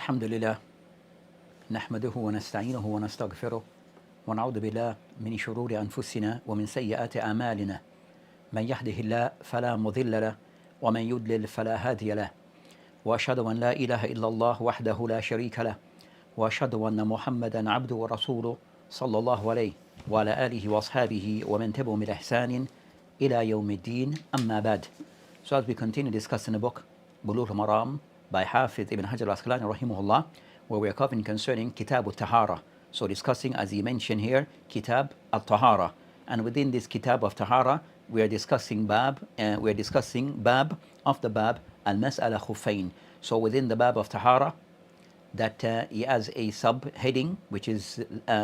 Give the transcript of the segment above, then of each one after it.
الحمد لله نحمده ونستعينه ونستغفره ونعوذ بالله من شرور أنفسنا ومن سيئات أعمالنا من يهده الله فلا مضل له ومن يضلل فلا هادي له وأشهد أن لا إله إلا الله وحده لا شريك له وأشهد أن محمدا عبده ورسوله صلى الله عليه وعلى آله وأصحابه ومن تبعهم بإحسان إلى يوم الدين أما بعد. So as we continue discussing the book Bulugh al-Maram by Hafiz ibn Hajar al-Asqalani rahimahullah, where we are covering concerning Kitab al-Tahara. So discussing, as he mentioned here, Kitab al-Tahara. And within this Kitab of Tahara, we are discussing bab of the bab al-Mas'ala Khuffain. So within the bab of Tahara, that he has a subheading which is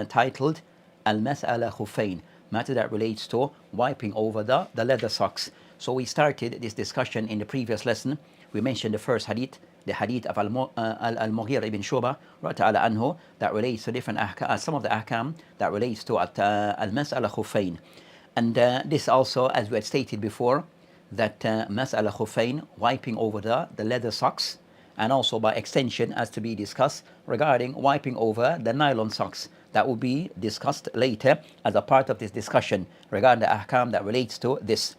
titled al-Mas'ala Khuffain, matter that relates to wiping over the leather socks. So we started this discussion in the previous lesson. We mentioned the first hadith, the hadith of Al-Mughira ibn Shuba anhu, that relates to different some of the ahkam that relates to al-Mas'ala Khuffain. And this also, as we had stated before, that Mas'ala Khuffain, wiping over the leather socks, and also by extension, as to be discussed, regarding wiping over the nylon socks. That will be discussed later as a part of this discussion regarding the ahkam that relates to this,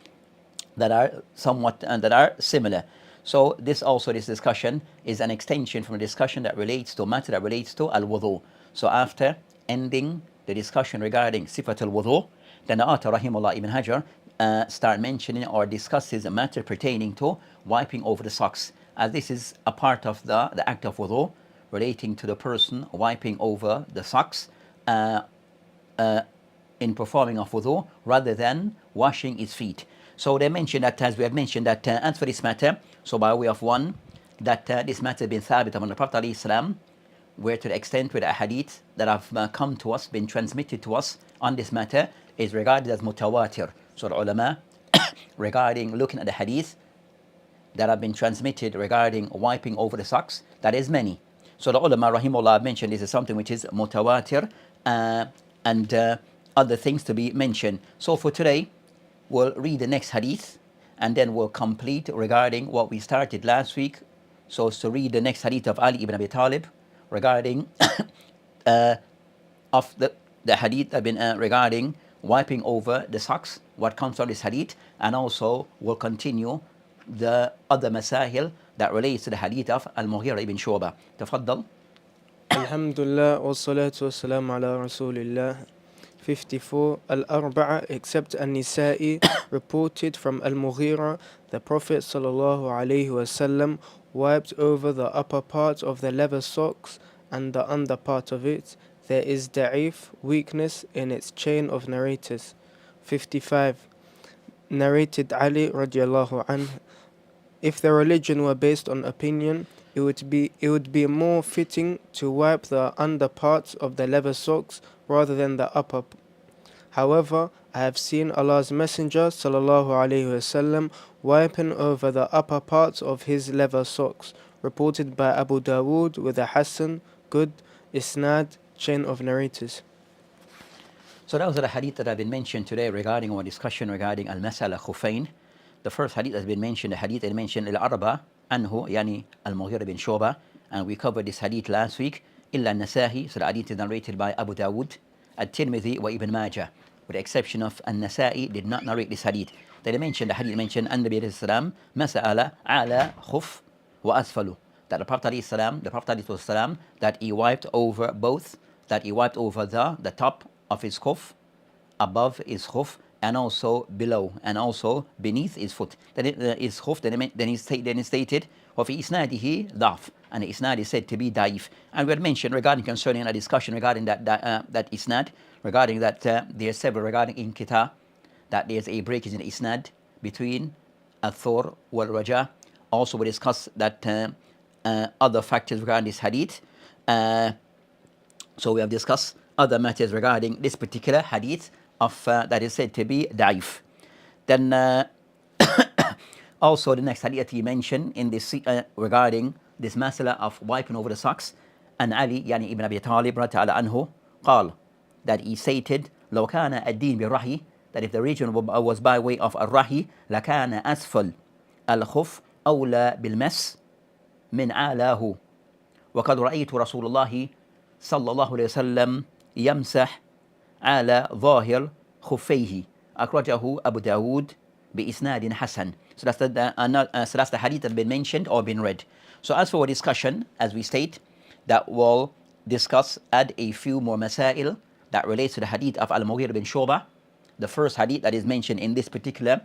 that are somewhat that are similar. So this discussion is an extension from a discussion that relates to matter that relates to al-wudu. So after ending the discussion regarding sifat al-wudu, then the author rahimahullah ibn Hajar start mentioning or discusses a matter pertaining to wiping over the socks, as this is a part of the act of wudu, relating to the person wiping over the socks in performing of wudu rather than washing his feet. So they mentioned that, as we have mentioned, that as for this matter, so by way of one, that this matter has been thabit among the Prophet ﷺ, where to the extent where the hadith that have come to us, been transmitted to us on this matter, is regarded as mutawatir. So the ulama, regarding looking at the hadith that have been transmitted regarding wiping over the socks, that is many. So the ulama rahimahullah mentioned this is something which is mutawatir, and other things to be mentioned. So for today, we'll read the next hadith and then we'll complete regarding what we started last week. So it's to read the next hadith of Ali ibn Abi Talib regarding of the hadith that have been regarding wiping over the socks, what comes from this hadith, and also we'll continue the other masahil that relates to the hadith of Al-Mughira ibn Shuba. Tafaddal. Alhamdulillah wa salatu wa salam ala Rasulillah. 54. Al-Arba'a, except An-Nisa'i, reported from Al-Mughira, the Prophet sallallahu alaihi wasallam wiped over the upper part of the leather socks and the under part of it. There is da'if, weakness in its chain of narrators. 55. Narrated Ali radiallahu anhu, if the religion were based on opinion, it would be more fitting to wipe the under parts of the leather socks rather than the upper. However, I have seen Allah's Messenger sallallahu alaihi wasallam wiping over the upper parts of his leather socks, reported by Abu Dawood with a Hassan, good, isnad, chain of narrators. So that was the hadith that have been mentioned today regarding our discussion regarding Al-Mas'ala Khuffain. The first hadith has been mentioned, the hadith that mentioned Al-Arba anhu, yani Al-Mughira bin Shuba, and we covered this hadith last week. Illa Nasahi, so the hadith is narrated by Abu Dawood, At-Tirmidhi wa Ibn Majah, with the exception of An-Nasa'i, did not narrate this hadith. They mentioned the hadith mentioned An-Nabi alayhi salam mas'ala ala khuf wa asfalu, that the Prophet alayhi salam, that he wiped over both, that he wiped over the top of his khuf, above his khuf, and also below, and also beneath his foot. Then his khuf, then he stated, وَفِي إِسْنَادِهِ ضَعْفٌ, and the isnad is said to be daif. And we had mentioned regarding concerning a discussion regarding that isnad, regarding that there are several regarding inqita, that there's a breakage in the isnad between al-thur wal-raja. Also we discussed that other factors regarding this hadith. So we have discussed other matters regarding this particular hadith of that is said to be daif. Then also the next hadith he mentioned in this regarding this masala of wiping over the socks, and Ali yani ibn Abi Talib radiyallahu anhu قال, that he stated لو كان الدين بالرحي, that if the religion was by way of الرحي لكان أسفل الخف أولى بالمس من عالاه وقد رأيت رسول الله صلى الله عليه وسلم يمسح على ظاهر خفيه أخرجه أبو داود بإسناد حسن. So that's the hadith that's been mentioned or been read. So as for our discussion, as we state, that we'll discuss, add a few more masail that relates to the hadith of Al-Mughir bin Shu'bah, the first hadith that is mentioned in this particular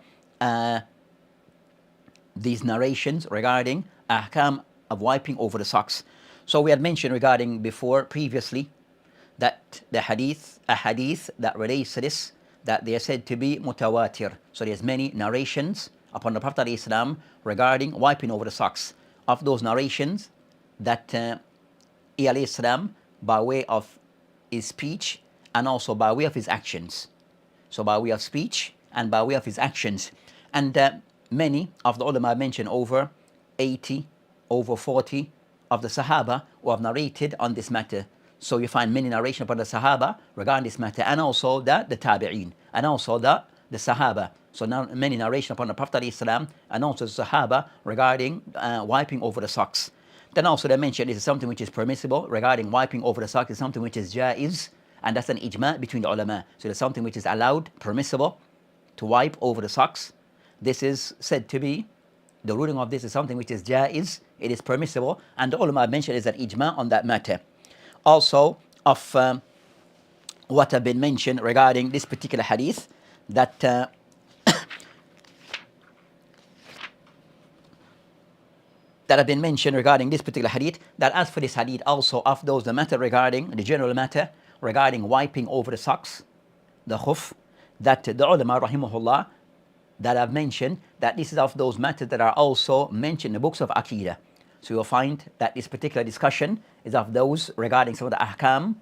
these narrations regarding ahkam of wiping over the socks. So we had mentioned regarding before previously that a hadith that relates to this, that they are said to be mutawatir. So there's many narrations upon the Prophet ﷺ regarding wiping over the socks. Of those narrations, that he ﷺ, by way of his speech and also by way of his actions. So by way of speech and by way of his actions. And many of the ulama mentioned over 80, over 40 of the Sahaba who have narrated on this matter. So you find many narrations about the Sahaba regarding this matter, and also the Tabi'een, and also the Sahaba. So now many narrations upon the Prophet ﷺ and also the Sahaba regarding wiping over the socks. Then also they mentioned is something which is permissible regarding wiping over the socks, is something which is jaiz, and that's an ijma between the ulama. So there's something which is allowed, permissible to wipe over the socks. This is said to be, the ruling of this is something which is jaiz, it is permissible, and the ulama mentioned is an ijma on that matter. Also of what have been mentioned regarding this particular hadith, that that have been mentioned regarding this particular hadith, that as for this hadith also of those the matter regarding the general matter regarding wiping over the socks, the khuf, that the ulama rahimahullah that have mentioned that this is of those matters that are also mentioned in the books of Aqidah. So you'll find that this particular discussion is of those regarding some of the ahkam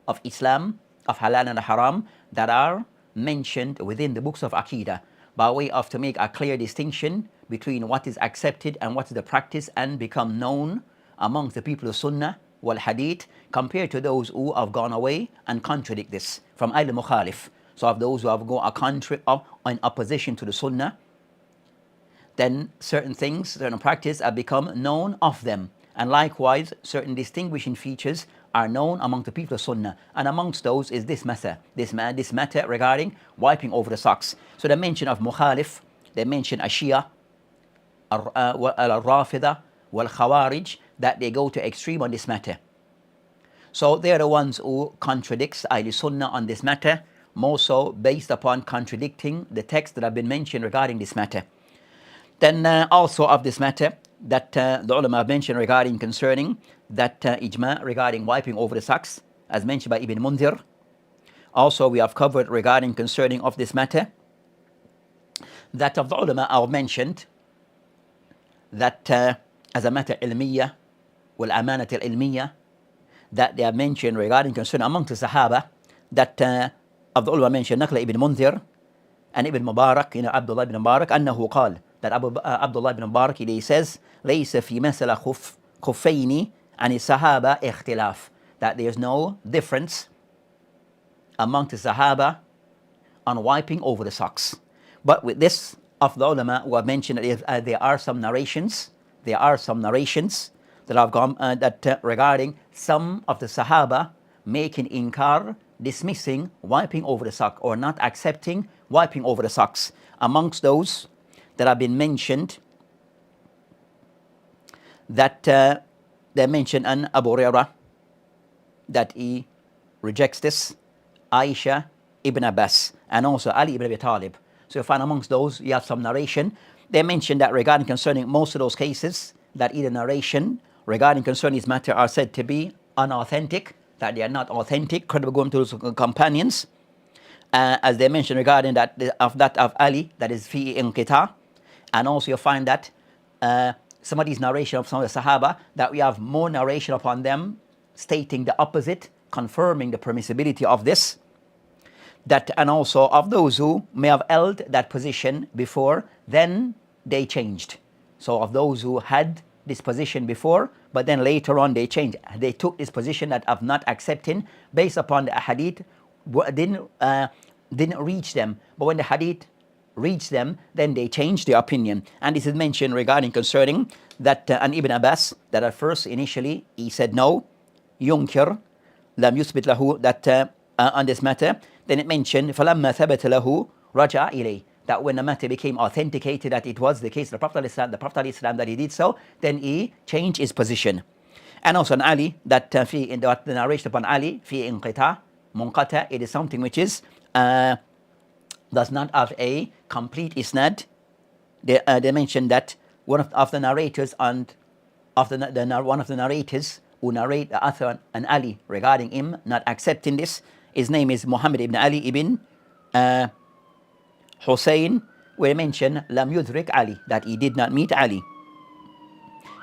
of Islam, of halal and haram, that are mentioned within the books of Aqidah, by way of to make a clear distinction between what is accepted and what is the practice and become known amongst the people of Sunnah wal Hadith, compared to those who have gone away and contradict this from al-Mukhalif. So of those who have gone in opposition to the Sunnah, then certain things, certain practice have become known of them. And likewise, certain distinguishing features are known among the people of Sunnah. And amongst those is this matter regarding wiping over the socks. So the mention of Mukhalif, they mention Ashia, Al-Rafida, Wal-Khawarij, that they go to extreme on this matter. So they are the ones who contradicts Ahl Sunnah on this matter, more so based upon contradicting the texts that have been mentioned regarding this matter. Then also of this matter that the ulama mentioned regarding concerning that ijma regarding wiping over the socks, as mentioned by Ibn Mundhir. Also we have covered regarding concerning of this matter that of the ulama are mentioned that as a matter ilmiya wal amanat al-ilmiya, that they are mentioned regarding concerning among the Sahaba, that of the ulama mentioned Naqla Ibn Mundhir and Ibn Mubarak, Abdullah ibn Mubarak, أنه قال, that Abdullah ibn Mubarak, he says, ليس في مسألة خفين عن الصحابة اختلاف, that there is no difference among the Sahaba on wiping over the socks. But with this, of the ulama who have mentioned that there are some narrations that have gone regarding some of the Sahaba making inkar, dismissing wiping over the sock or not accepting wiping over the socks. Amongst those that have been mentioned, that they mention an Abu Hurairah, that he rejects this, Aisha, Ibn Abbas, and also Ali ibn Abi Talib. So you find amongst those you have some narration. They mention that regarding concerning most of those cases, that either narration regarding concerning this matter are said to be unauthentic, that they are not authentic, credible going to those companions. As they mentioned regarding that of Ali, that is fi inqita. And also you find that some of these narration of some of the Sahaba, that we have more narration upon them stating the opposite, confirming the permissibility of this. That, and also of those who may have held that position before, then they changed. So of those who had this position before, but then later on they changed. They took this position that of not accepting based upon the hadith didn't reach them. But when the hadith reached them, then they changed their opinion. And this is mentioned regarding concerning that an Ibn Abbas, that at first initially he said no, yunkir, lam yusbit lahu, that on this matter. Then it mentioned فَلَمَّا ثَبَتَ لَهُ رَجَعَ إِلَيْهِ, that when the matter became authenticated that it was the case of the Prophet ﷺ that he did so, then he changed his position. And also on Ali, that in the narration upon Ali, في انقطاع منقطع, it is something which is does not have a complete isnad. They mentioned that one of the narrators and one of the narrators who narrate the author and Ali regarding him not accepting this, his name is Muhammad ibn Ali ibn Hussein, where he mentioned lam yudrik Ali, that he did not meet Ali.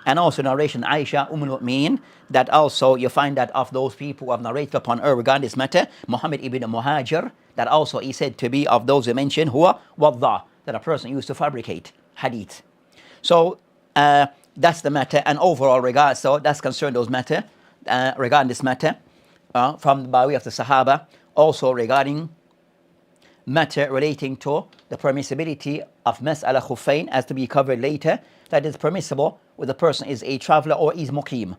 And also narration Aisha al-Mu'min, that also you find that of those people who have narrated upon her regarding this matter, Muhammad ibn Muhajir, that also he said to be of those who mentioned huwa wadda, that a person used to fabricate hadith. So that's the matter, and overall regard, so that's concerned those matter regarding this matter from by way of the Sahaba. Also regarding matter relating to the permissibility of mas'ala khuffain, as to be covered later, that is permissible whether the person is a traveler or is muqim.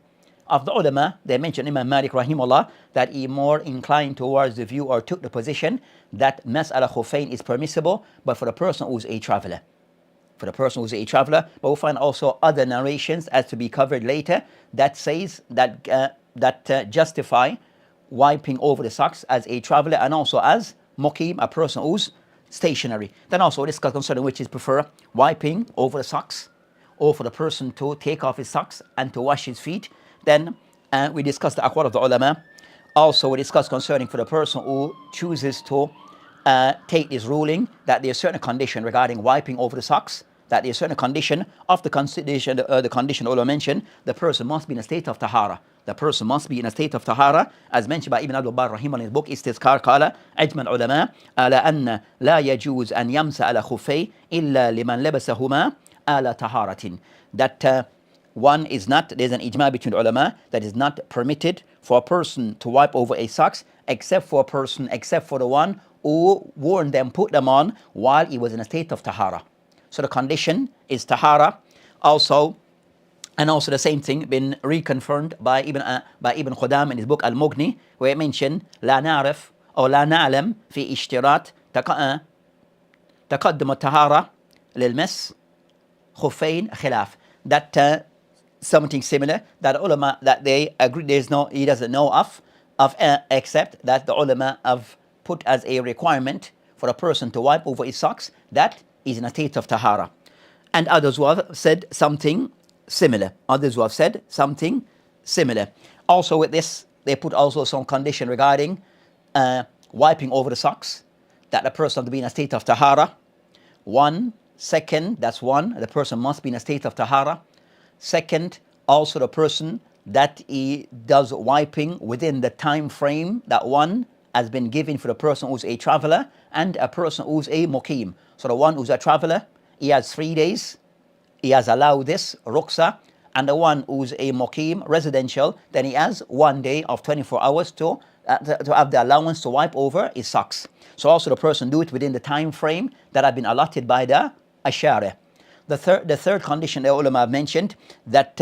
Of the ulama, they mentioned Imam Malik rahimahullah that he more inclined towards the view or took the position that mas'ala khuffain is permissible, but for the person who is a traveler. For the person who is a traveler, but we'll find also other narrations as to be covered later that says that justify wiping over the socks as a traveler and also as muqim, a person who's stationary. Then also discuss concerning which is prefer, wiping over the socks or for the person to take off his socks and to wash his feet. Then we discussed the aqwal of the ulama. Also we discussed concerning for the person who chooses to take this ruling that there's certain condition regarding wiping over the socks, that there's certain condition of the condition ulama mentioned, the person must be in a state of tahara. The person must be in a state of tahara, as mentioned by Ibn Abdul Barr rahimahullah in his book Istizkar, قال أجمع العلماء على أن لا يجوز أن يمسح على خفيه إلا لمن لبسهما على طهارة. That one is not, there's an ijma between ulama that is not permitted for a person to wipe over a socks except for the one who wore them, put them on while he was in a state of tahara. So the condition is tahara. Also, and also the same thing been reconfirmed by Ibn Qudam in his book Al-Mughni, where he mentioned لا نعرف أو لا نعلم في اشتراط تقدم الطهارة للمس خفين خلاف. That something similar that ulama that they agree he doesn't know of except that the ulama have put as a requirement for a person to wipe over his socks that is in a state of tahara. And others who have said something similar. Also with this, they put also some condition regarding wiping over the socks, that the person has to be in a state of tahara. The person must be in a state of tahara. Second, also the person that he does wiping within the time frame that one has been given for the person who's a traveler and a person who's a muqim. So the one who's a traveler, he has 3 days, he has allowed this ruksa, and the one who's a muqim, residential, then he has 1 day of 24 hours to have the allowance to wipe over his socks. So also the person do it within the time frame that have been allotted by the ashari. The third condition the ulama have mentioned that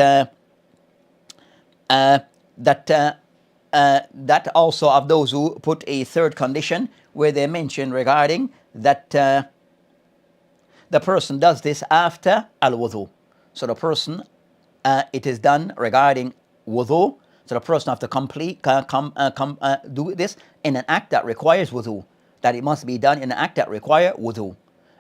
also of those who put a third condition where they mention regarding that the person does this after al-wudu. So the person, it is done regarding wudu. So the person have to do this in an act that requires wudu. That it must be done in an act that requires wudu.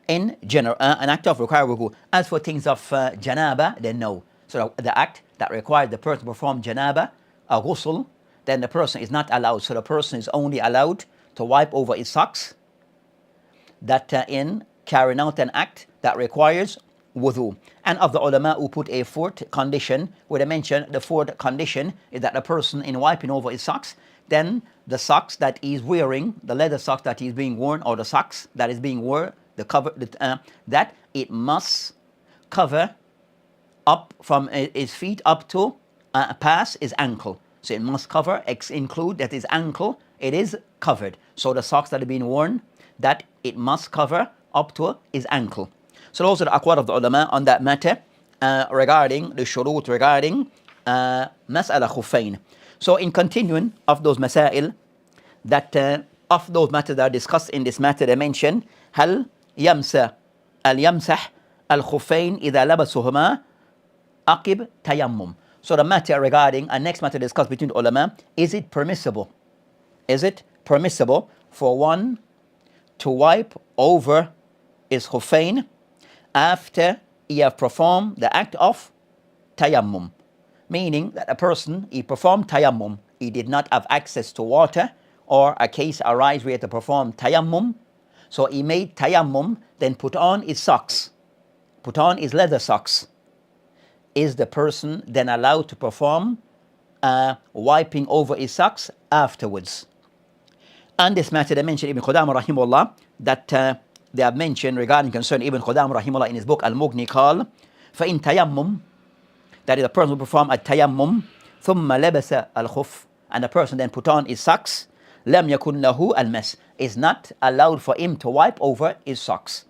In general, an act of require wudu. As for things of janaba, then no. So the act that requires the person to perform janaba, ghusl, then the person is not allowed. So the person is only allowed to wipe over his socks. That in carrying out an act that requires wudu. And of the ulama who put a fourth condition, where they mention the fourth condition is that the person in wiping over his socks, then the socks that he's wearing, the leather socks that is being worn, or the socks that is being worn, that it must cover up from his feet up to past his ankle. So it must cover, include that his ankle, it is covered. So the socks that are being worn, that it must cover up to his ankle. So those are the aqwal of the ulama on that matter regarding the shurut, regarding mas'ala khuffayn. So in continuing of those masail, that of those matters that are discussed in this matter, they mention هل يمسح الخفين إذا لبسهما عقب تيمم. So the matter regarding, and next matter discussed between the ulama, is it permissible for one to wipe over his khuffain after he have performed the act of tayammum? Meaning that a person, he performed tayammum, he did not have access to water, or a case arise where he had to perform tayammum, so he made tayammum, then put on his socks, put on his leather socks. Is the person then allowed to perform wiping over his socks afterwards? And this matter they mentioned Ibn Qudamah rahimahullah, that they have mentioned regarding concern Ibn Qudamah rahimahullah in his book Al-Mughni called فَإِن تَيَمُّم, that is a person who perform a tayammum ثُمَّ لَبَسَ الْخُفْ, and the person then put on his socks, لَمْ يَكُنْ لَهُ الْمَسْ, is not allowed for him to wipe over his socks.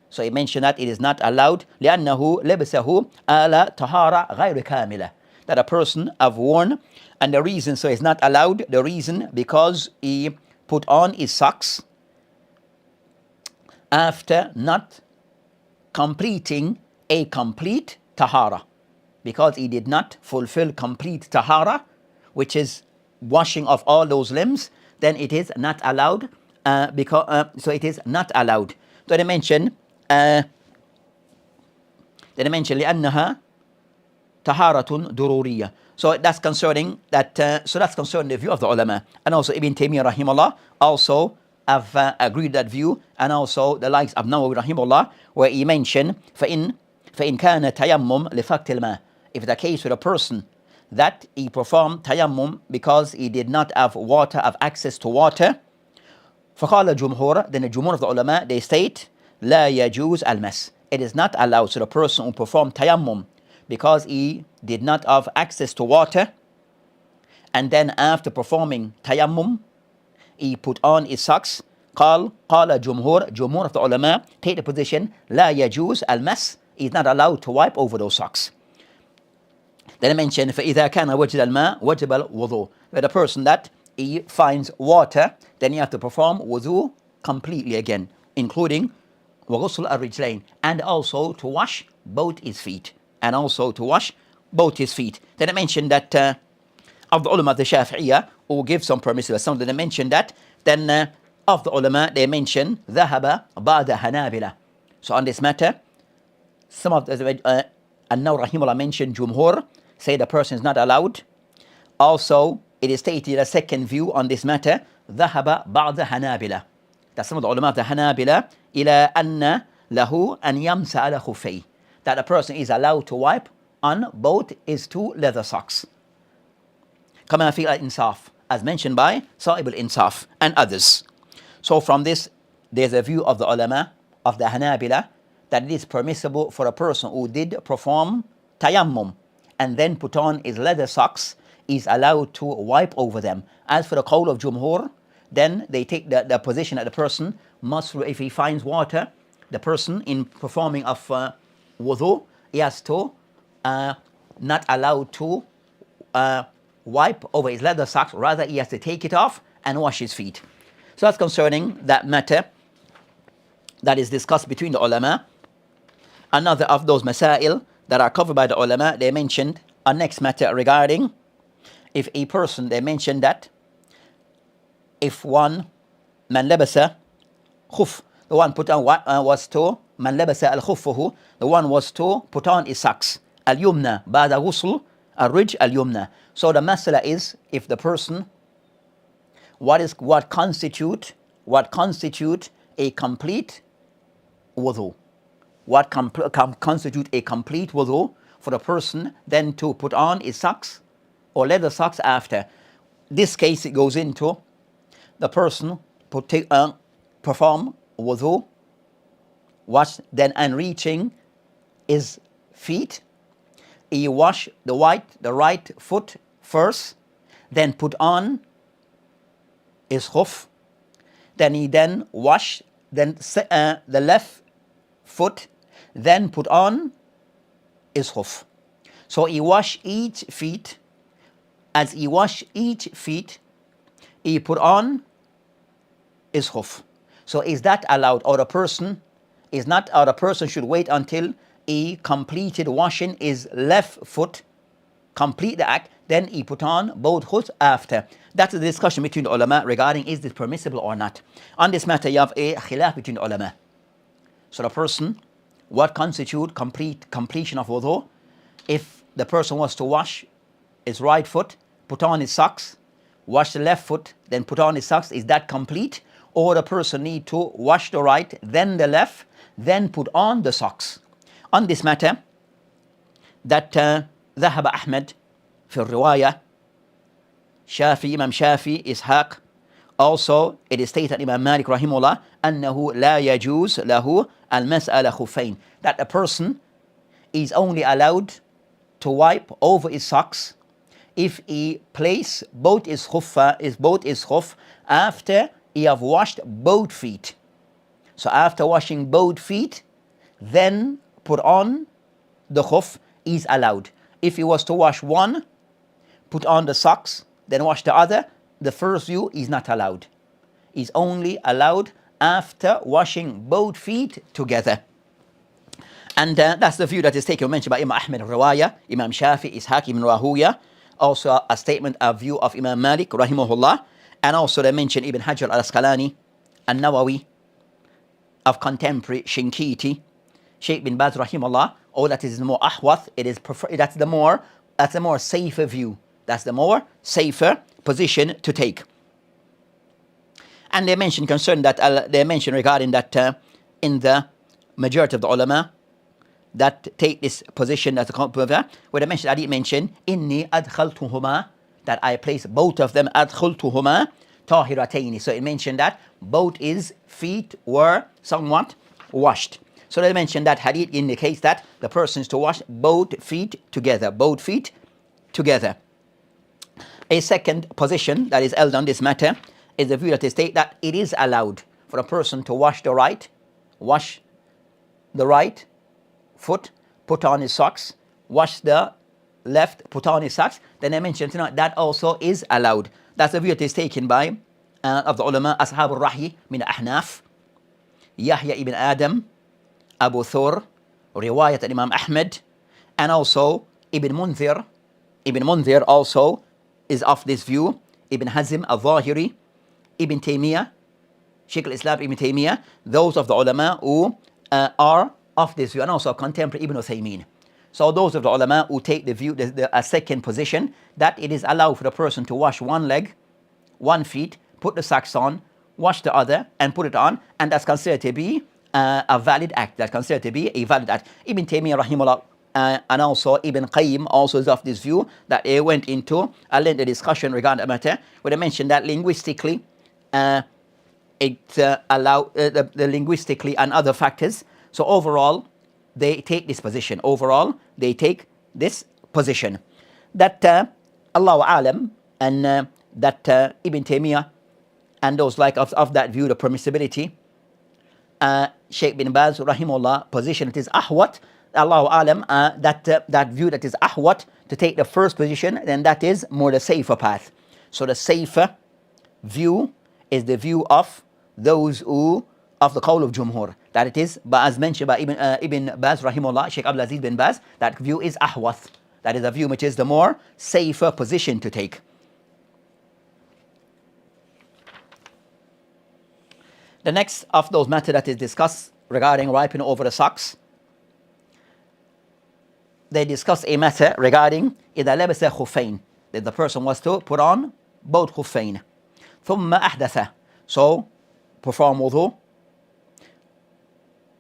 So he mentioned that it is not allowed لأنه لبسه على طهارة غير كاملة, that a person have worn, and the reason so it's not allowed, the reason because he put on his socks after not completing a complete tahara, because he did not fulfill complete tahara, which is washing of all those limbs, then it is not allowed. So it is not allowed. So they mention لأنها طهارة ضرورية. So that's concerning that. So that's concerning the view of the ulama, and also Ibn Taymiyyah rahimahullah also have agreed that view, and also the likes of Nawawi rahimahullah, where he mentioned فإن كان تيمم لفقد الماء, if the case with a person that he performed tayammum because he did not have water, have access to water, فقال الجمهور, then the jumhur of the ulama they state لا يجوز المس, it is not allowed. So the person who performed tayammum because he did not have access to water, and then after performing tayammum he put on his socks, قال jumhur of the ulama take the position لا يجوز المس, he is not allowed to wipe over those socks. Then I mentioned فإذا كان وجد الماء وجب الوضوء, where the person that he finds water, then you have to perform wudu completely again, including وغسل الرجلين, and also to wash both his feet, Then I mentioned that of the ulama of the Shafi'iyah who give some permissive, some of them mentioned that, then of the ulama they mention ذهب بعد حنابلة. So on this matter, some of the An-Nawawi rahimahullah mentioned jumhur say the person is not allowed. Also it is stated a second view on this matter, ذهب بعد حنابلة, that some of the ulama of the Hanabila إلى أن له أن يمسح على خفيه, that a person is allowed to wipe on both his two leather socks. كما في الإنصاف, as mentioned by Sahib al-Insaf and others. So from this, there's a view of the ulama of the Hanabila that it is permissible for a person who did perform tayammum and then put on his leather socks, is allowed to wipe over them. As for the qawl of jumhur, then they take the position that the person must, if he finds water, the person in performing of wudu, he has to not allowed to wipe over his leather socks, rather he has to take it off and wash his feet. So that's concerning that matter that is discussed between the ulama. Another of those masail that are covered by the ulama, they mentioned a next matter regarding if a person, they mentioned that if one man labasa khuf, the one put on was to man labasa al khuffuhu, the one was to put on his socks, al yumna ba'da ghusl al rij al yumna. So the masala is, if the person, what constitute a complete wudu, what constitute a complete wudu for the person then to put on his socks or leather socks after. This case it goes into the person perform wudu, wash, then and reaching his feet, he wash the right foot first, then put on his khuf, then he then wash then the left foot, then put on his khuf. So he wash each feet. As he wash each feet, he put on his khuf. So is that allowed? Or a person is not, or a person should wait until he completed washing his left foot, complete the act, then he put on both khuf after. That's the discussion between the ulama regarding is this permissible or not. On this matter, you have a khilaf between the ulama. So the person, what constitute completion of wudu? If the person was to wash his right foot, put on his socks, wash the left foot, then put on his socks, is that complete? Or the person need to wash the right, then the left, then put on the socks. On this matter, that ذهب أحمد في الرواية شافي إمام شافي إسحاق. Also, it is stated Imam Malik rahimullah أنه لا يجوز له المسألة خفين, that a person is only allowed to wipe over his socks if he place both his khuf after he have washed both feet. So after washing both feet, then put on the khuf is allowed. If he was to wash one, put on the socks, then wash the other, the first view is not allowed. Is only allowed after washing both feet together. And that's the view that is taken, mentioned by Imam Ahmed al-Riwayah, Imam Shafi, Ishaq ibn Rahuya, also a statement, a view of Imam Malik rahimahullah, and also they mention Ibn Hajar al-Asqalani, An-Nawawi, of contemporary Shinkiti, Shaykh bin Baz rahimahullah. Oh, that is the more ahwath, that's the more safer view. That's the more safer position to take. And they mention regarding that in the majority of the ulama that take this position as a where they mention, I didn't mention inni adkhaltuhuma, that I place both of them adkhaltuhuma tahirataini. So it mentioned that both his feet were somewhat washed. So they mentioned that hadith indicates that the person is to wash both feet together. Both feet together. A second position that is held on this matter is the view that they state that it is allowed for a person to wash the right foot, put on his socks, wash the left, put on his socks. Then I mentioned tonight that also is allowed. That's the view that is taken by of the ulama, Ashab al-Rahi min Ahnaf, Yahya ibn Adam, Abu Thur, Riwayat al-Imam Ahmed, and also Ibn Munzir. Ibn Munzir also is of this view. Ibn Hazm al-Zahiri, Ibn Taymiyyah, Shaykh al-Islam Ibn Taymiyyah, those of the ulama who are of this view, and also contemporary Ibn Uthaymeen. So those of the ulama who take the view, a second position, that it is allowed for the person to wash one leg, one feet, put the socks on, wash the other, and put it on, and that's considered to be a valid act. That's considered to be a valid act. Ibn Taymiyyah rahimahullah and also Ibn Qayyim also is of this view, that they went into a lengthy discussion regarding the matter, where they mentioned that linguistically, it allowed the linguistically and other factors. So overall, they take this position. That Allahu Alam, and that Ibn Taymiyyah and those like of that view, the permissibility, Shaykh bin Baz rahimahullah position, it is ahwat. Allahu Alam, that view that is ahwat, to take the first position, then that is more the safer path. So the safer view is the view of those who of the qawl of Jumhur, that it is, but as mentioned by Ibn Baz rahimahullah, Shaykh Abdul Aziz bin Baz, that view is ahwath. That is a view which is the more safer position to take. The next of those matters that is discussed regarding wiping over the socks, they discuss a matter regarding إذا لبس خفين, that the person was to put on both خفين. ثم أحدث, so perform wudu.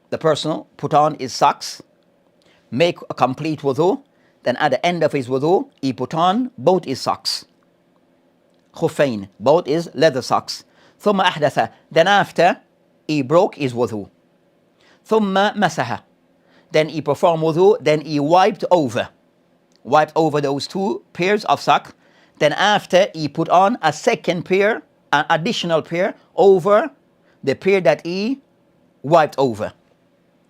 The person put on his socks, make a complete wudu, then at the end of his wudu, he put on both his socks. خفين, both his leather socks. ثم أحدث, then after he broke his wudu. ثم مسح, then he performed wudu, then he wiped over those two pairs of socks. Then after he put on a second pair, an additional pair over the pair that he wiped over.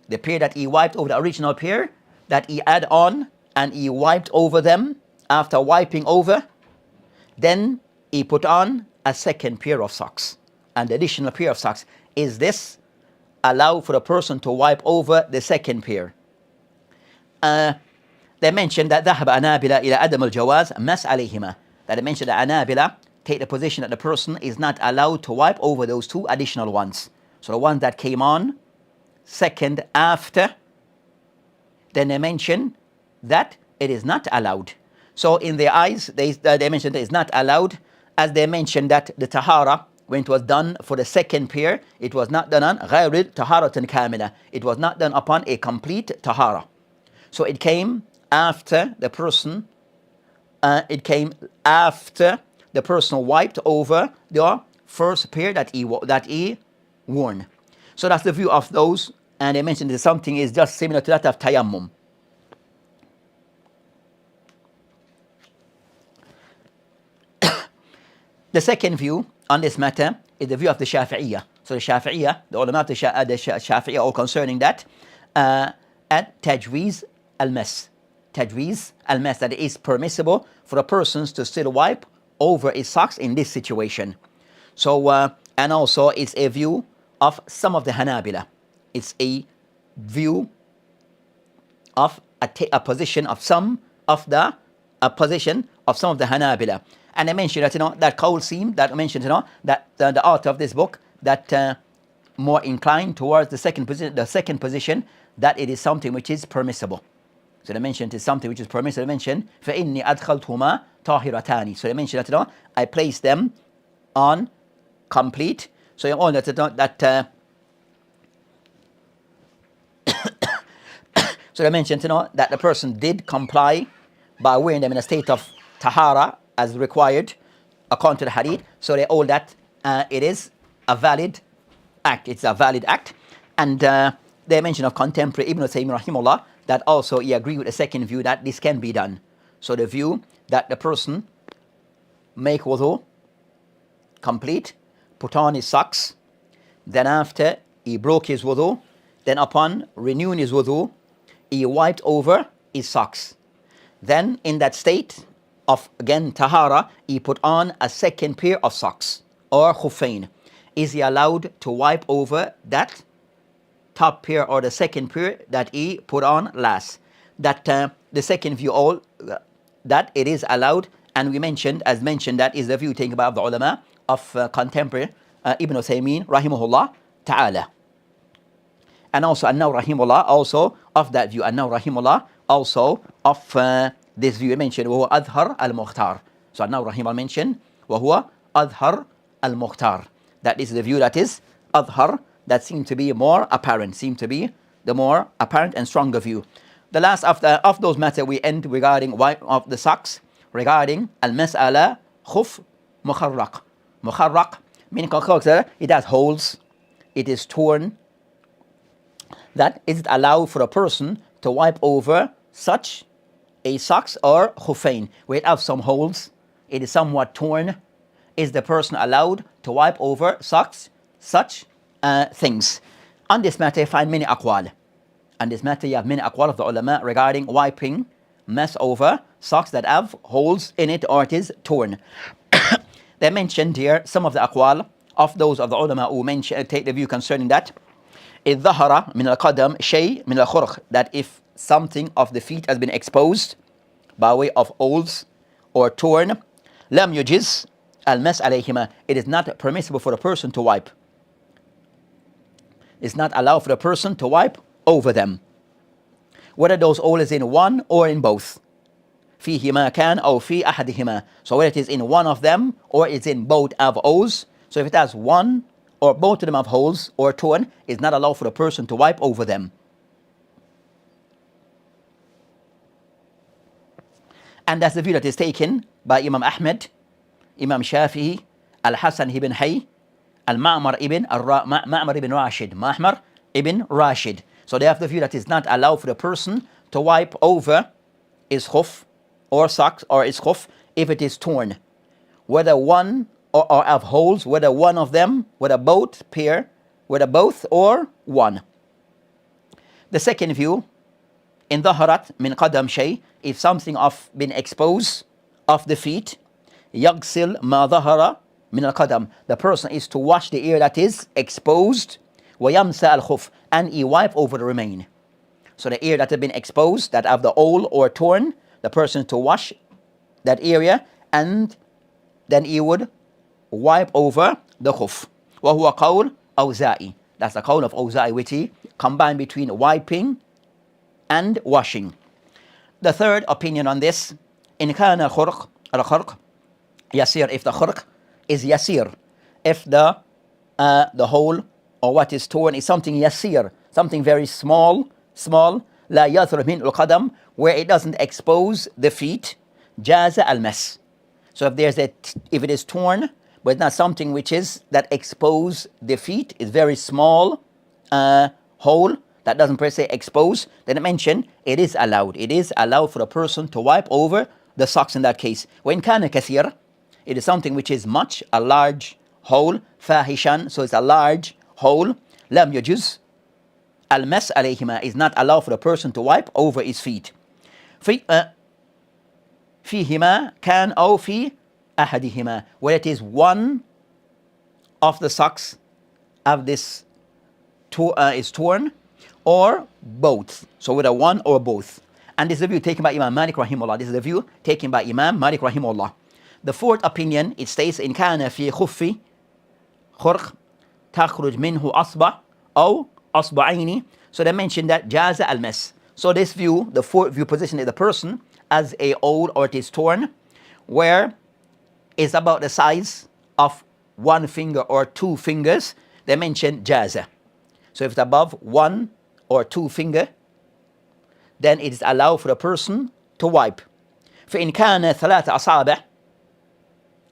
The pair that he wiped over, the original pair that he add on and he wiped over them. After wiping over, then he put on a second pair of socks. And the additional pair of socks. Is this allow for the person to wipe over the second pair? They mentioned that ذهب أنابلة إلى عدم الجواز مس عليهما. That they mentioned that Anabila take the position that the person is not allowed to wipe over those two additional ones. So the ones that came on second after, then they mention that it is not allowed. So in their eyes, they mentioned that it's not allowed, as they mentioned that the tahara, when it was done for the second pair, it was not done on غير طهارة كاملة. It was not done upon a complete tahara. So it came after the person, wiped over the first pair that he worn. So that's the view of those, and they mentioned that something is just similar to that of tayammum. The second view on this matter is the view of the Shafi'iyah. So the Shafi'iyah, the ulama of the Shafi'iyah, all concerning that, at tajweez al-mas. Tajweez al-mas, that it is permissible for the persons to still wipe over his socks in this situation. So, and also it's a view of some of the Hanabila. It's a view of a position of some of the Hanabila. And I mentioned that, that Qawl seem that mentioned, that the author of this book, that more inclined towards the second position, that it is something which is permissible. So they mentioned it's something which is permissible. They mentioned فَإِنِّي أَدْخَلْتُهُمَا طَاهِرَتَانِ. So they mentioned that, I placed them on complete. So you all that so they mentioned, that the person did comply by wearing them in a state of tahara as required according to the hadith. So they all that it is a valid act. It's a valid act. And they mention of contemporary Ibn Taymiyyah rahimahullah that also he agreed with the second view that this can be done. So the view that the person make wudu complete, put on his socks, then after he broke his wudu, then upon renewing his wudu, he wiped over his socks. Then in that state of, again, tahara, he put on a second pair of socks or khuffain. Is he allowed to wipe over that top pair or the second pair that he put on last? That the second view that it is allowed, and we mentioned, as mentioned, that is the view taken by the ulama of contemporary Ibn Taymiyyah rahimahullah ta'ala. And also An-Nawawi rahimahullah also of that view. An-Nawawi rahimahullah also of this view mentioned وهو أظهر المختار. So An-Nawawi rahimahullah mentioned وهو أظهر المختار. That is the view that is أظهر, that seemed to be more apparent, seemed to be the more apparent and stronger view. The last of those matters we end regarding wipe of the socks, regarding al-mas'ala khuf mukharraq. Mukharraq meaning it has holes, it is torn. That is it allowed for a person to wipe over such a socks or khuffain where it has some holes, it is somewhat torn? Is the person allowed to wipe over socks, such things? On this matter you find many aqwal. On this matter you have many aqwal of the ulama regarding wiping mess over socks that have holes in it or it is torn. They mentioned here some of the aqwal of those of the ulama who take the view concerning that. إذ ظهر من القدم شيء من الخرق, that if something of the feet has been exposed by way of holes or torn, لم يجز المس عليهما, it is not permissible for the person to wipe. It's not allowed for the person to wipe over them, whether those holes in one or in both. فيهما كان أو في أحدهما. So whether it is in one of them or it's in both of holes. So if it has one or both of them have holes or torn, it's not allowed for the person to wipe over them. And that's the view that is taken by Imam Ahmed, Imam Shafi'i, Al-Hasan ibn Hay, Al-Ma'mar ibn Rashid. Ma'mar ibn Rashid. So they have the view that it's not allowed for the person to wipe over his khuf or socks or his khuf if it is torn. Whether one or have holes, whether one of them, whether both pair whether both or one. The second view, in ظهرت من قدم شيء, if something of been exposed of the feet, يغسل ما ظهر من القدم, the person is to wash the ear that is exposed, ويمسح الخف, and he wipe over the remain. So the ear that have been exposed, that have the hole or torn, the person to wash that area, and then he would wipe over the khuf. وهو قول أوزاعي, that's the qawl of Awza'i, which he combined between wiping and washing. The third opinion on this, إن كان الخرق يسير, if the khurq is yasir, if the hole or what is torn is something yasir, something very small, لا يظهر من القدم, where it doesn't expose the feet, جاز المس. So if it is torn, but it's not something which is that expose the feet, is very small hole that doesn't per se expose, then I mentioned it is allowed. It is allowed for a person to wipe over the socks in that case. وإن كان كثير, it is something which is much, a large hole, فاحشا, so it's a large hole, لم يجوز المس عليهما, is not allowed for the person to wipe over his feet. فيهما كان أو في أحدهما, where it is one of the socks of this is torn, or both, so whether one or both. And this is the view taken by Imam Malik rahimahullah. This is the view taken by Imam Malik rahimahullah. The fourth opinion, it states إن كان في خف خرق تخرج منه أصبع أو أصبعين, so they mentioned that جاز المس. So this view, the fourth view position, is the person as a hole or it is torn, where it's about the size of one finger or two fingers, they mention jaza. So if it's above one or two finger, then it is allowed for the person to wipe. فإن كان ثلاث أصابع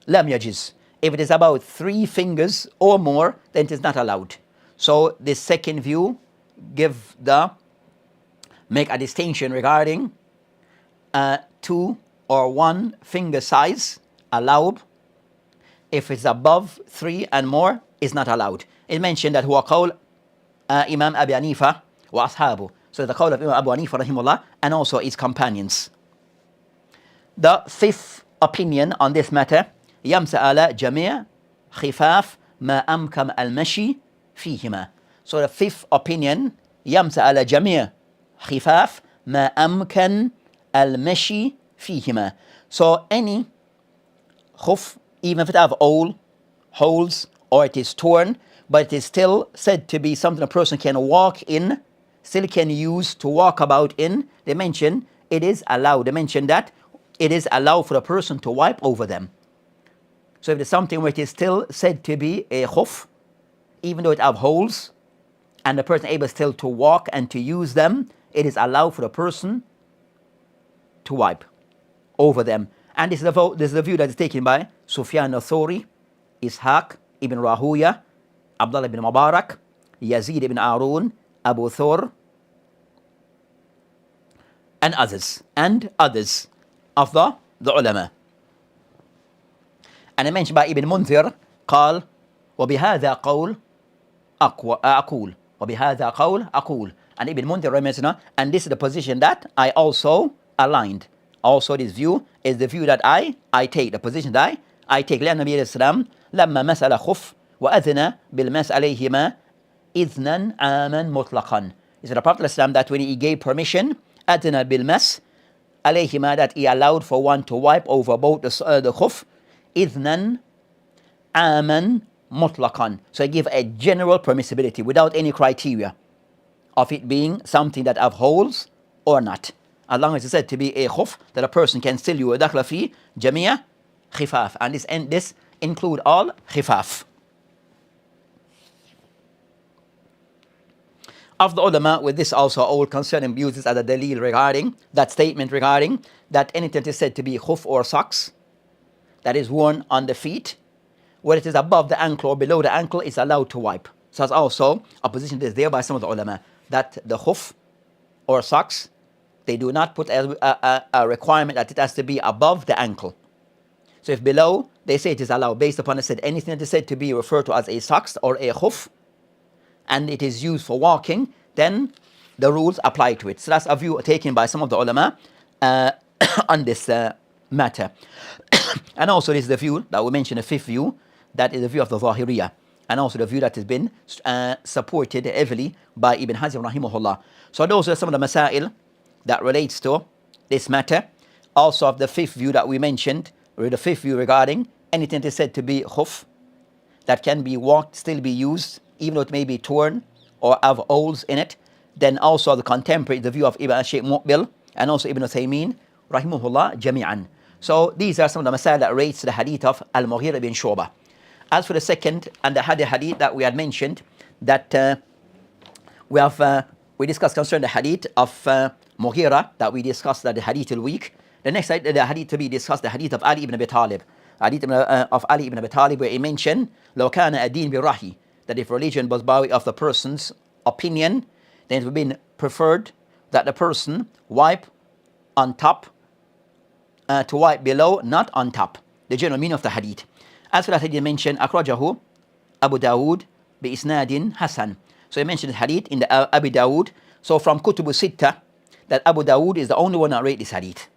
لم يجز. If it is about 3 fingers or more, then it is not allowed. So this second view make a distinction regarding 2 or 1 finger size allowed. If it's above 3 and more, it's not allowed. It mentioned that huwa qawl Imam Abi Hanifa wa ashabu. So the qawl of Imam Abu Hanifa rahimahullah and also his companions. The fifth opinion on this matter, يمسح على جميع خفاف ما أمكن المشي فيهما. So the fifth opinion, يمسح على جميع خفاف ما أمكن المشي فيهما. So any khuf, even if it have holes or it is torn, but it is still said to be something a person can walk in, still can use to walk about in, they mention it is allowed. They mention that it is allowed for a person to wipe over them. So if it's something where it is still said to be a khuf, even though it have holes, and the person able still to walk and to use them, it is allowed for the person to wipe over them. And this is the view that is taken by Sufyan al-Thawri, Ishaq ibn Rahuya, Abdullah ibn Mubarak, Yazid ibn Arun, Abu Thawr, and others of the ulama. And I mentioned by Ibn Munzir, قال وبهذا قول أقول وبهذا قول أقول. And Ibn Munzir mentioned, and this is the position that I also aligned. Also this view is the view that I take, the position that I take. لأن النبي عليه السلام لما مسأل خف وأذن بالمس عليهما إذنا عاما مطلقا. He said the Prophet ﷺ that when he gave permission, أذن بالمس عليهما, that he allowed for one to wipe over both the khuf, إذنا عاما مطلقا. So he gave a general permissibility without any criteria of it being something that have holes or not. As long as it's said to be a khuf that a person can still use, دخل فيه جميع خفاف, and this include all khifaf. Of the ulama, with this also all concerning uses as a dalil regarding that statement regarding that anything that is said to be khuf or socks that is worn on the feet, whether it is above the ankle or below the ankle, is allowed to wipe. So that's also a position that is there by some of the ulama, that the khuf or socks, they do not put a requirement that it has to be above the ankle. So if below, they say it is allowed based upon it said anything that is said to be referred to as a socks or a khuf, and it is used for walking, then the rules apply to it. So that's a view taken by some of the ulama on this matter. And also this is the view that we mentioned, the fifth view, that is the view of the Zahiriyah, and also the view that has been supported heavily by Ibn Hazm rahimahullah. So those are some of the masail that relates to this matter. Also of the fifth view that we mentioned, or the fifth view regarding anything that is said to be khuf, that can be walked, still be used, even though it may be torn or have holes in it. Then also the contemporary, the view of Ibn Shaykh Muqbil and also Ibn Uthaymeen rahimahullah jami'an. So these are some of the masail that relates to the hadith of Al-Mughira bin Shu'bah. As for the second and the hadith that we had mentioned, that we discussed concerning the hadith of Mughira, that we discussed that the hadith al-week. The next the hadith to be discussed, the hadith of Ali ibn Abi Talib. Hadith of Ali ibn Abi Talib, where he mentioned, لَوْ كَانَ الدِّينُ بِالرَّحِي, that if religion was by way of the person's opinion, then it would be preferred that the person wipe on top, to wipe below, not on top. The general meaning of the hadith. As for that hadith mentioned, أخرجه Abu Dawood بإسناد Hasan. So he mentioned the hadith in the Abu Dawood. So from Kutub Sitta, that Abu Dawood is the only one that rate this hadith.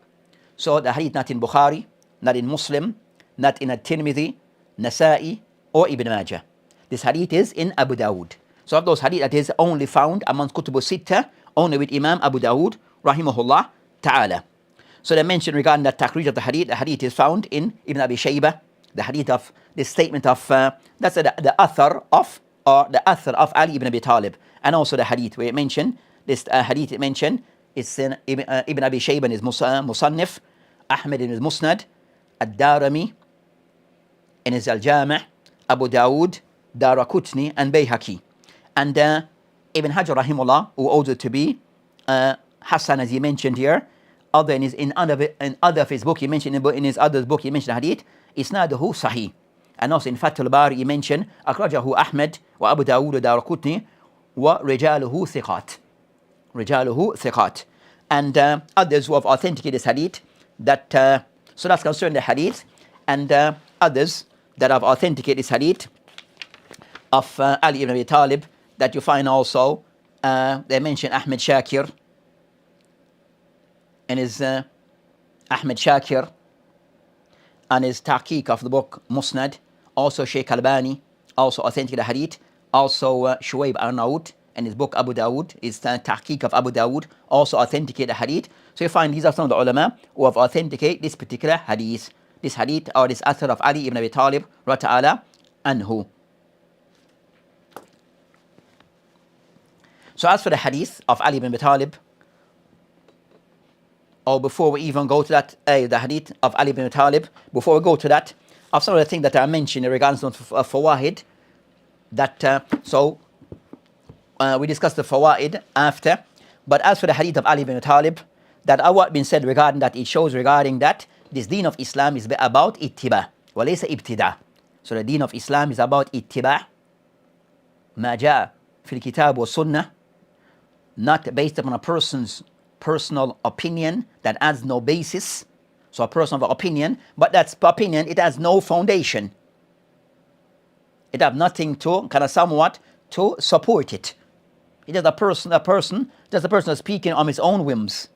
So the hadith not in Bukhari, not in Muslim, not in At-Tirmidhi, Nasa'i, or Ibn Majah. This hadith is in Abu Dawood. So of those hadith that is only found amongst Kutub Sitta, only with Imam Abu Dawood, rahimahullah ta'ala. So they mentioned regarding the takhrij of the hadith is found in Ibn Abi Shaybah, the hadith of this statement of, that's the athar of, or the athar of Ali ibn Abi Talib. And also the hadith where it mentioned, this hadith it mentioned, it's in Ibn Abi Shaybah in his Musannif, Ahmed in his Musnad, Ad-Darimi in his Al-Jami', Abu Dawood, Darakutni, and Bayhaqi. And Ibn Hajar rahimullah, who ordered to be Hassan, as he mentioned here, other in other of his book, he mentioned in his other book, he mentioned the hadith, Isnaduhu Sahih. And also in Fath al-Bari, he mentioned, Akhrajahu Ahmed, wa Abu Dawood, wa Darakutni, wa Rijaluhu Thiqat. Rijaluhu Thiqat. And others who have authenticated this hadith, that, so that's concerning the hadith, and others that have authenticated this hadith of Ali ibn Abi Talib, that you find also, they mention Ahmed Shakir, and his Ahmed Shakir, and his tahqiq of the book Musnad, also Shaykh Albani, also authenticated the hadith, also Shuaib Arnaout, and his book Abu Dawood, his tahqiq of Abu Dawood, also authenticated the hadith. So you find these are some of the ulama who have authenticated this particular hadith, or this athar of Ali ibn Abi Talib, rata'ala anhu. So as for the hadith of Ali ibn Abi Talib, or before we even go to that, the hadith of Ali ibn Abi Talib, before we go to that, of some of the things that I mentioned in regards to fawaid, that, we discussed the fawaid after, but as for the hadith of Ali ibn Abi Talib, that what been said regarding that, it shows regarding that this deen of Islam is about ittiba, walaysa ibtida. So the deen of Islam is about ittiba, ma jaa fil kitab wa sunnah, not based upon a person's personal opinion that has no basis. So a personal opinion, but that's opinion, it has no foundation. It has nothing to kind of somewhat to support it. It is a person speaking on his own whims.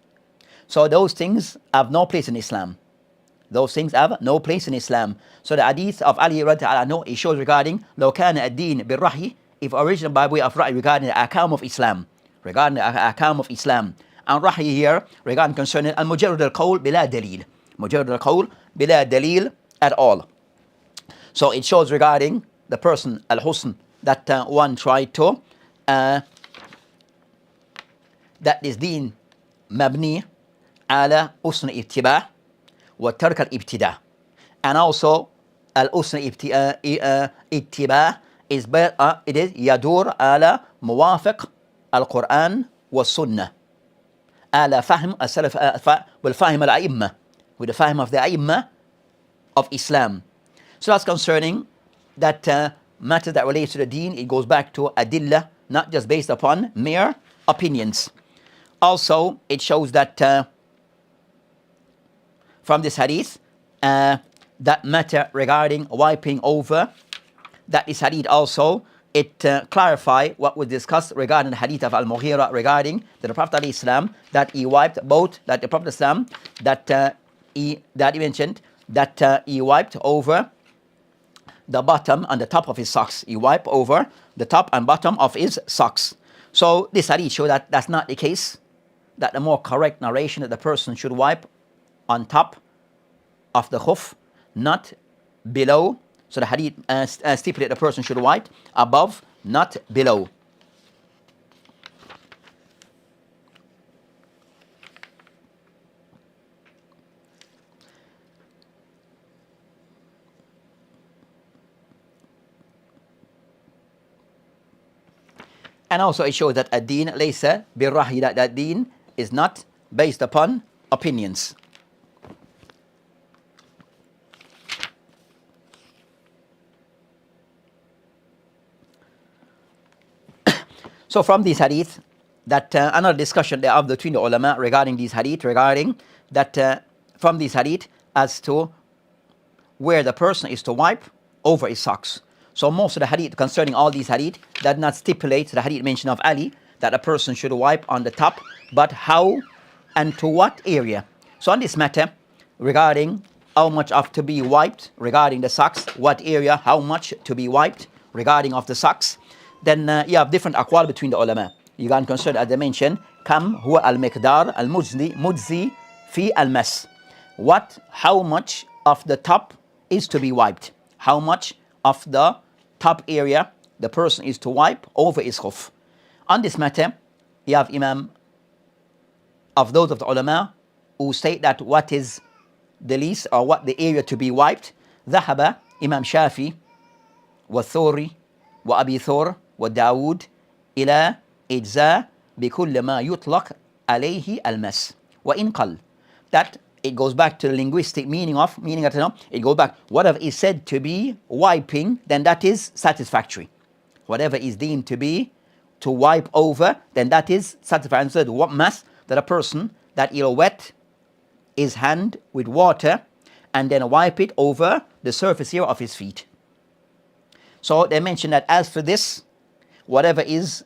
So those things have no place in Islam. Those things have no place in Islam. So the hadith of Ali radiallahu anhu, it shows regarding لو كان الدين بالرحي, if original by way of rahi, regarding the ahkam of Islam, regarding the ahkam of Islam. And rahi here regarding concerning al-mujarrad al-qawl bila dalil, mujarrad al-qawl bila dalil at all. So it shows regarding the person al-husn, that one tried to that this deen mabni ala usn ibtiba wa tark al-ibtida. And also al-usn ibtiba is it is yadur ala muwafiq al-Quran wa sunnah, ala fahm as-salaf wal fahm al-a'imma, with the fahm of the a'imma of Islam. So that's concerning that matter that relates to the deen. It goes back to adillah, not just based upon mere opinions. Also, it shows that from this hadith, that matter regarding wiping over, that this hadith also it clarify what was discussed regarding the hadith of Al-Mughira regarding the Prophet ﷺ, that he wiped both, that the Prophet ﷺ, that he mentioned that he wiped over the bottom and the top of his socks. He wiped over the top and bottom of his socks. So this hadith shows that that's not the case, that the more correct narration that the person should wipe on top of the khuf, not below. So the hadith stipulate the person should wipe above, not below. And also it shows that ad-din laysa bir-rahyi, that deen is not based upon opinions. So from these hadith, that another discussion there of between the ulama regarding these hadith, regarding that from these hadith as to where the person is to wipe over his socks. So most of the hadith concerning all these hadith does not stipulate the hadith mention of Ali that a person should wipe on the top, but how and to what area. So on this matter, regarding how much of to be wiped, regarding the socks, what area, how much to be wiped regarding of the socks, then you have different aqwal between the ulama. You can consider, as I mentioned, kam huwa al-miqdar al-mujzi fi al-mas. What, how much of the top is to be wiped? How much of the top area the person is to wipe over his khuf? On this matter, you have Imam of those of the ulama who state that what is the least or what the area to be wiped. ذهب Imam Shafi والثوري وأبي ثور وداود إلى إجزاء بكل ما يطلق عليه المس وإن قل. That it goes back to the linguistic meaning that, you know, it goes back, whatever is said to be wiping, then that is satisfactory. Whatever is deemed to be to wipe over, then that is satisfactory. And so what mas, that a person that he'll wet his hand with water and then wipe it over the surface here of his feet. So they mention that as for this, whatever is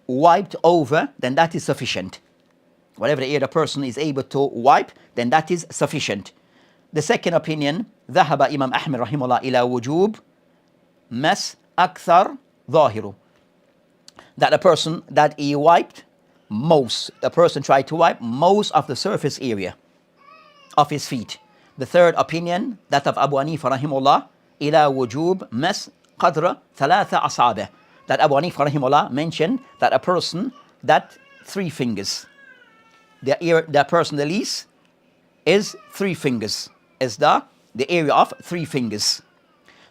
wiped over, then that is sufficient. Whatever the area the person is able to wipe, then that is sufficient. The second opinion, ذهب Imam Ahmed rahimahullah ila wujub mas akthar ظاهر. That the person that he wiped most, the person tried to wipe most of the surface area of his feet. The third opinion, that of Abu Hanifa rahimahullah ila wujub mas qadra thalatha asabe. That Abu Hanifa rahimahullah mentioned that a person that 3 fingers, the person the least is 3 fingers, is the area of 3 fingers.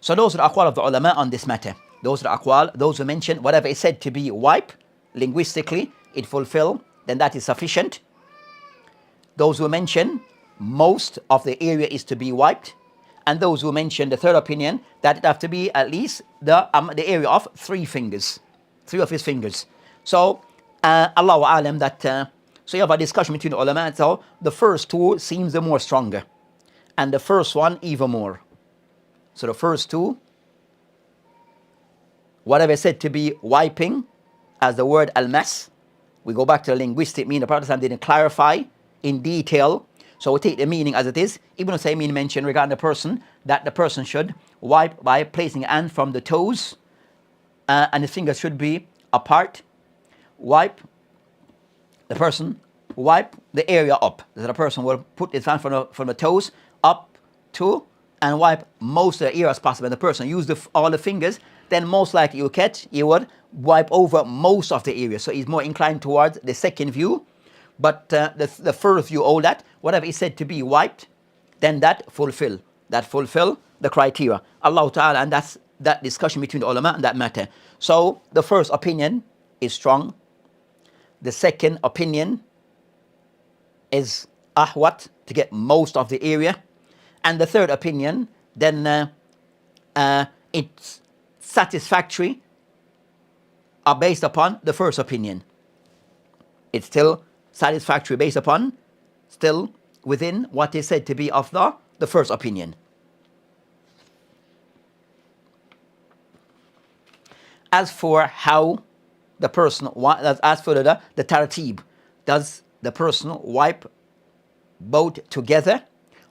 So those are the aqwal of the ulama on this matter. Those are the aqwal, those who mention whatever is said to be wipe, linguistically, it fulfill, then that is sufficient. Those who mention most of the area is to be wiped, and those who mention the third opinion, that it have to be at least the area of 3 fingers, 3 of his fingers. So Allahu alam, that so you have a discussion between the ulama. So the first 2 seems the more stronger, and the first one even more. So the first 2, whatever is said to be wiping, as the word al-mas, we go back to the linguistic meaning. The Prophet didn't clarify in detail, so we take the meaning as it is. Ibn Usaymin mentioned regarding the person that the person should wipe by placing a hand from the toes, and his fingers should be apart. The person wipe the area up. So the person will put his hand from the toes up to and wipe most of the area as possible. And the person use all the fingers, then most likely you would wipe over most of the area. So he's more inclined towards the second view. But the first view, all that, whatever is said to be wiped, then that fulfill the criteria. Allah Ta'ala, and that's that discussion between the ulama and that matter. So the first opinion is strong. The second opinion is ahwat, to get most of the area. And the third opinion, then it's satisfactory, are based upon the first opinion. It's still satisfactory based upon, still within what is said to be of the first opinion. As for how the person, as for the tartib, does the person wipe both together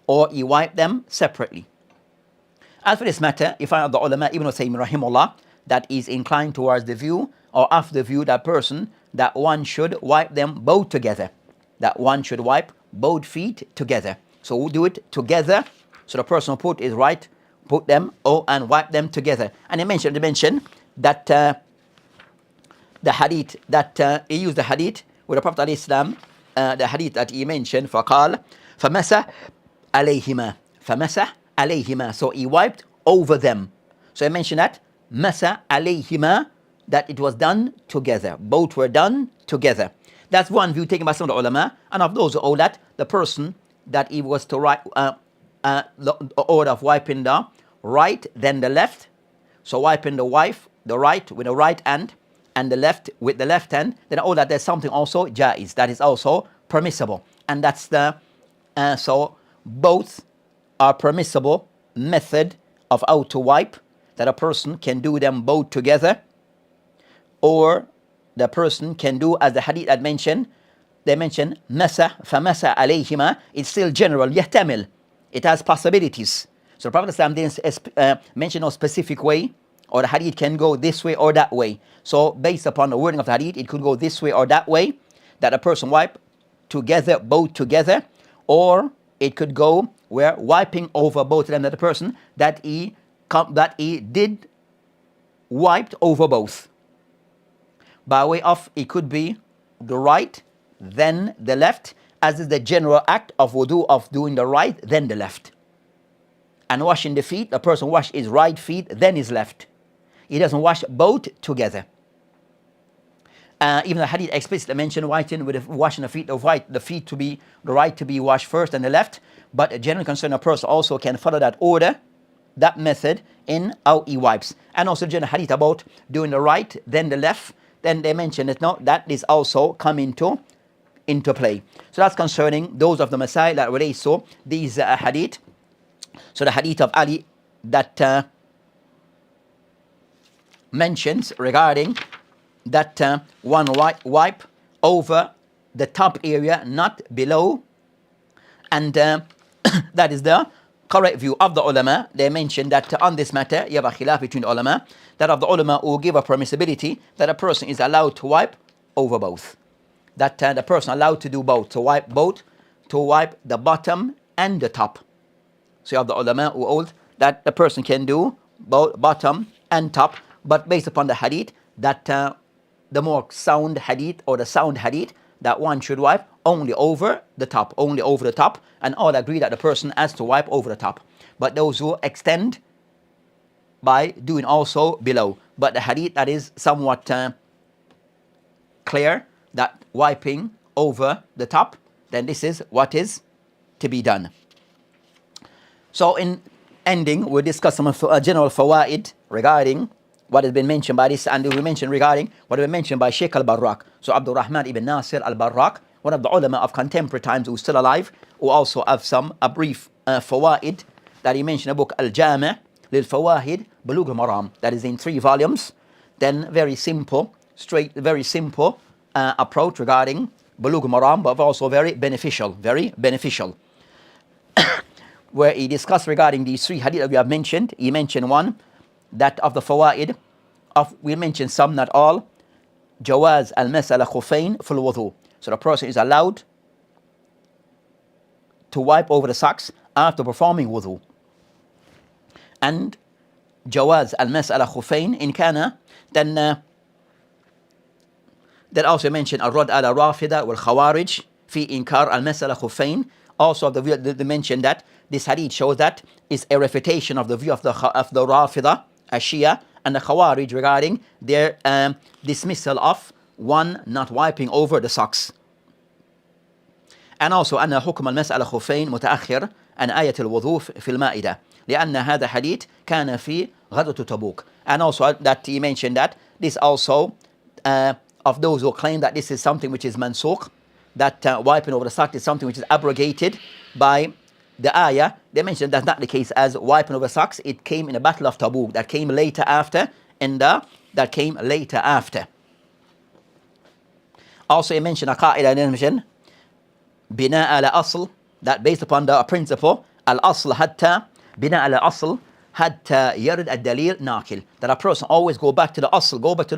or he wipe them separately? As for this matter, you find out the ulama, Ibn Taymiyyah rahimahullah, that is inclined towards the view, or after the view, that person, that one should wipe them both together. That one should wipe both feet together. So we'll do it together. So the person who put them and wipe them together. And they mentioned that the hadith, that he used the hadith with the Prophet ﷺ, the hadith that he mentioned, فَقَالَ فَمَسَحْ عَلَيْهِمَا فَمَسَحْ عَلَيْهِمَا. So he wiped over them. So I mentioned that masa alayhima, that it was done together. Both were done together. That's one view taken by some of the ulama. And of those who hold that, the person that he was to write the order of wiping the right, then the left. So wiping the right with the right hand and the left with the left hand. Then all that there's something also jaiz, that is also permissible. And that's the so both are permissible method of how to wipe, that a person can do them both together, or the person can do as the hadith had mentioned. They mentioned masa famasa alayhima. It's still general, yahtamil. It has possibilities. So the Prophet didn't mention no specific way, or the hadith can go this way or that way. So based upon the wording of the hadith, it could go this way or that way, that a person wipe together, both together, or it could go where wiping over both of them, that the person that he did wiped over both. By way of, it could be the right, then the left, as is the general act of wudu, of doing the right, then the left. And washing the feet, the person wash his right feet, then his left. He doesn't wash both together. Even the hadith explicitly mentioned washing the feet, the feet to be the right to be washed first and the left. But a general concern, a person also can follow that order, that method in how he wipes. And also the general hadith about doing the right, then the left. Then they mention that no, that is also come into play. So that's concerning those of the Masail that relate to these hadith. So the hadith of Ali that mentions regarding that one wipe over the top area, not below. And that is the correct view of the ulama. They mention that on this matter, you have a khilaf between the ulama, that of the ulama who give a permissibility that a person is allowed to wipe over both. That the person allowed to do both, to wipe the bottom and the top. So you have the ulama who hold that the person can do both bottom and top, but based upon the hadith, that the more sound hadith, or the sound hadith, that one should wipe only over the top, and all agree that the person has to wipe over the top. But those who extend by doing also below. But the hadith that is somewhat clear, that wiping over the top, then this is what is to be done. So in ending, we'll discuss some general fawaid regarding what has been mentioned by this, and we mentioned regarding what has been mentioned by Sheikh al-Barraq. So Abdul Rahman ibn Nasir al-Barraq, one of the ulama of contemporary times who's still alive, who also have a brief fawaid that he mentioned, a book Al-Jami' lil Fawahid Bulugh al-Maram, that is in 3 volumes. Then very simple approach regarding Bulugh al-Maram, but also very beneficial, where he discussed regarding these 3 hadith that we have mentioned. He mentioned one, that of the fawaid, we mentioned some, not all, jawaz al-mas'ala khufayn fil wudu. So the person is allowed to wipe over the socks after performing wudu. And jawaz al-mas'ala khufayn in kana, then that also mentioned al-rad al-rafida wal-khawarij fi inkar al-mas'ala khufayn. Also they mentioned that this hadith shows that is a refutation of the view of the Rafida, Shia, and the Khawarij regarding their dismissal of one not wiping over the socks. And also أن حكم المسألة خفين متأخر عن آية الوضوء في المائدة لأن هذا حديث كان في غزوة تبوك. And also that he mentioned that this also of those who claim that this is something which is mansukh, that wiping over the sock is something which is abrogated by the ayah. They mentioned that's not the case, as wiping over socks, it came in the Battle of Tabuk, that came later after in the that came later after. Also, he mentioned a qaida, he mentioned bina ala asl, that based upon the principle al asl hatta bina ala asl hatta yarid ad dalil nakil, that a person always go back to the asl, go back to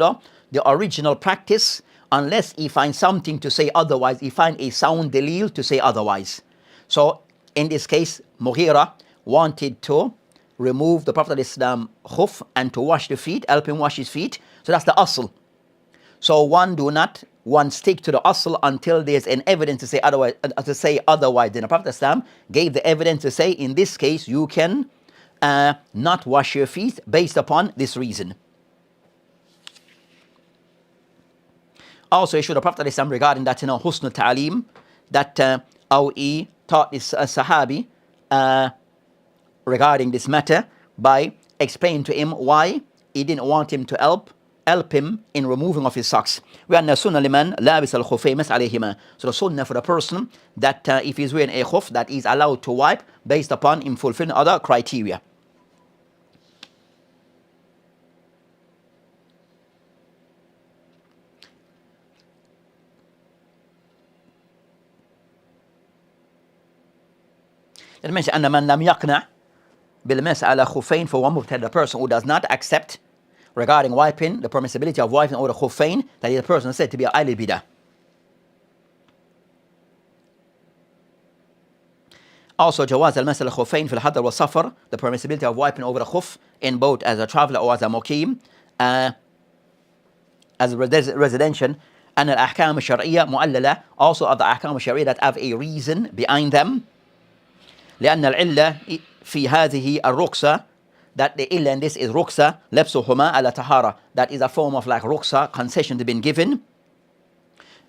the original practice, unless he finds something to say otherwise, he find a sound dalil to say otherwise. So in this case, Mughira wanted to remove the Prophet Islam khuf and to wash the feet, help him wash his feet. So that's the asl. So one stick to the asl until there's an evidence to say otherwise. Then the Prophet Islam gave the evidence to say, in this case, you can not wash your feet based upon this reason. Also, he showed the Prophet Islam regarding that, husn al-ta'aleem, that he taught this Sahabi regarding this matter by explaining to him why he didn't want him to help him in removing of his socks. وَأَنَّ سُنَّ لِمَنْ لَابِسَ الْخُفَيْ مَسْ عَلَيْهِمَا. So the sunnah for the person that if he's wearing a khuf, that he's allowed to wipe based upon him fulfilling other criteria. It mentions أن من لم يقنع بالمس على خفين فهو مبتدع. The person who does not accept regarding wiping, the permissibility of wiping over the khuffain, that is a person said to be a ahli bidah. Also, جواز المس على الخفين في الحضر والسفر, the permissibility of wiping over the khuf in both as a traveler or as a muqim, as a residential. And الأحكام الشرعية مؤللة, also of the أحكام الشرعية that have a reason behind them. لأن العلة في هذه الرخصة, that the illa in this is rukhsa لبسهما على طهارة, that is a form of like rukhsa, concession to been given.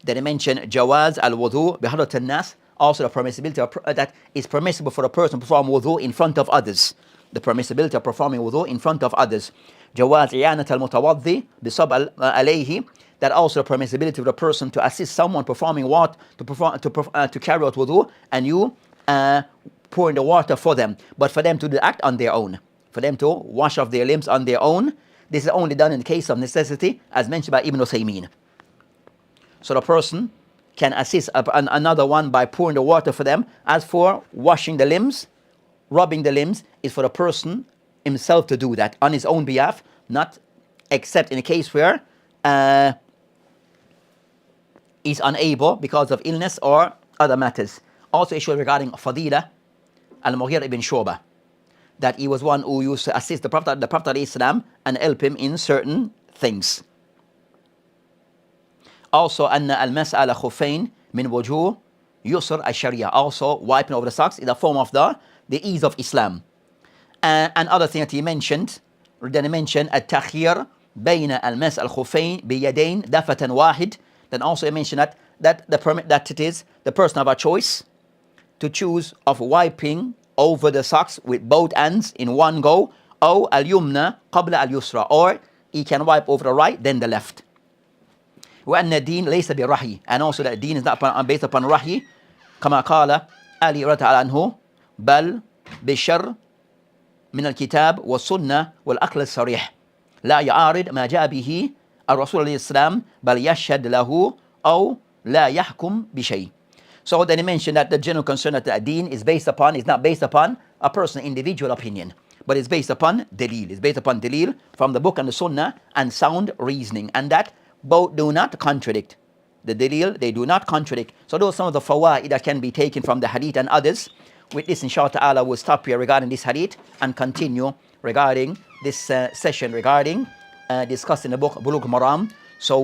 Then he mentioned جواز الوضوء بحضرة الناس, also the permissibility of, that is permissible for a person to perform wudu in front of others, the permissibility of performing wudu in front of others. جواز إعانة المتوضي بصب عليه, that also the permissibility of the person to assist someone performing what to carry out wudu, and you pouring the water for them, but for them to do the act on their own, for them to wash off their limbs on their own. This is only done in the case of necessity, as mentioned by Ibn Uthaymeen. So the person can assist another one by pouring the water for them. As for washing the limbs, rubbing the limbs, is for the person himself to do that on his own behalf, not except in a case where he's unable because of illness or other matters. Also issue regarding Fadila al-Mughira ibn Shu'bah, that he was one who used to assist the Prophet Islam and help him in certain things. Also, أن المس على خفين من وجوه يسر الشريعة, also wiping over the socks is a form of the ease of Islam. And other thing that he mentioned, then he mentioned التخيير بين المس الخفين بيدين دفة واحد. Then also he mentioned that it is the person have a choice to choose of wiping over the socks with both hands in one go, or al-yumna qabla al-yusra, or he can wipe over the right then the left. وأن الدين ليس برحي, and also that deen is not based upon rahi, كما قال علي رضي الله عنه بل بشر من الكتاب والسنة والعقل الصريح لا يعارض ما جاء به الرسول عليه السلام بل يشهد له أو لا يحكم بشيء. So then he mentioned that the general concern that the deen is not based upon a person's individual opinion, but it's based upon dalil. It's based upon dalil from the book and the sunnah and sound reasoning, and that both do not contradict. The dalil, they do not contradict. So those are some of the fawaid that can be taken from the hadith and others. With this, inshallah ta'ala, we'll stop here regarding this hadith and continue regarding this session regarding discussing the book Bulugh Maram. So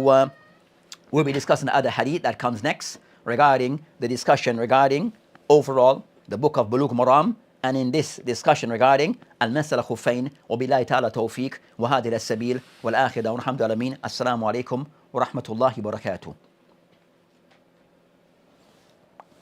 we'll be discussing the other hadith that comes next regarding the discussion regarding overall the book of Bulugh Maram, and in this discussion regarding المس على الخفين. وبالله تعالى توفيق وهذه السبيل والآخرة ونحمد العالمين. السلام عليكم ورحمة الله وبركاته.